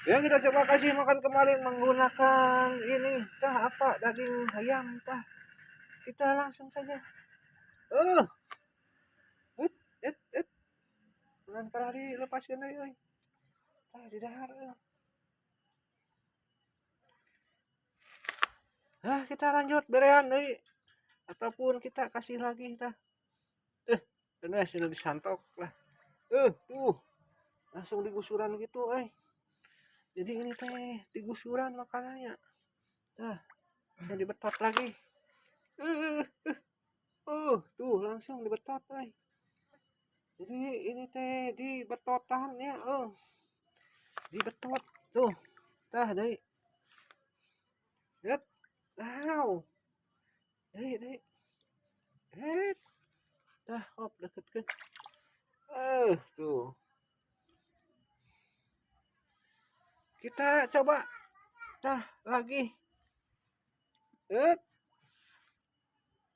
Ya kita coba kasih makan kemarin menggunakan ini tah apa daging ayam tah. Kita langsung saja. Eh, ut, et. Dengan kalah dilepaskan deui euy. Tah di dahar. Nah, kita lanjut berean deui ataupun kita kasih lagi tah. Ini sudah disantok lah. Tuh. Langsung digusuran gitu euy. Jadi ini teh digusuran makanannya. Nah, saya dibetot lagi. Tuh langsung dibetot euy. Jadi ini teh dibetotan ya, dibetot tuh. Tah deui. Lihat. Wow. Deui. Tah hop deketkeun. Tuh. Kita coba tah lagi.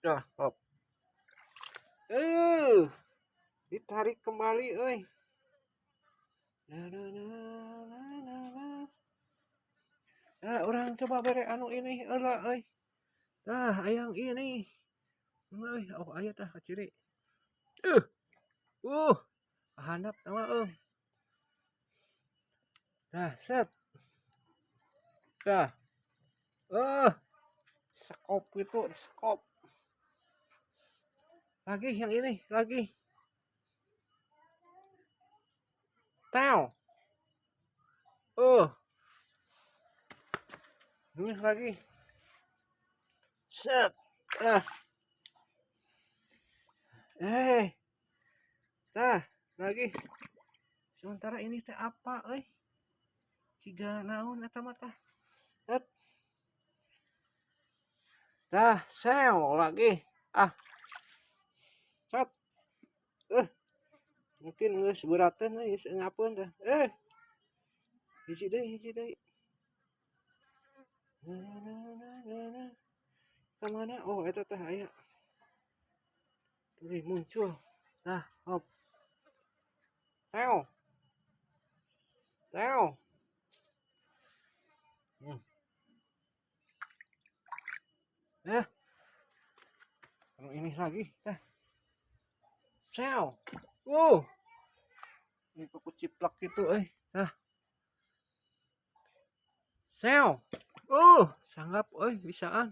Dah hop. Ditarik kembali euy. Nah, orang coba bere anu ini heula euy. Nah, ayang ini. Euy, oh aya tah kaciri. Uh, handap nama Nah, set. Dah. Sekop itu, sekop. Lagi yang ini, lagi. Tau. Ini lagi. Set. Tah, lagi. Sementara ini teh apa euy? Ciga naon eta mah tah. Tah, seo lagi. Set. Mungkin geus beuratan geus ngapeun tah. Hiji deui. Kamana? Oh, eta teh aya. Tuluy muncul. Tah, hop. Teo. Ini lagi. Tah. Seo. Ini kuku ciplak gitu Tah. Seo. Sanggap bisaan.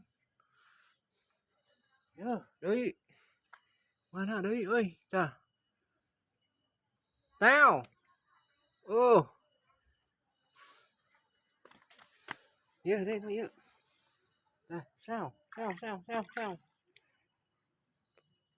Ya, deui. Mana deui Tah. Teo. Ya, deui ya. Tah, seo.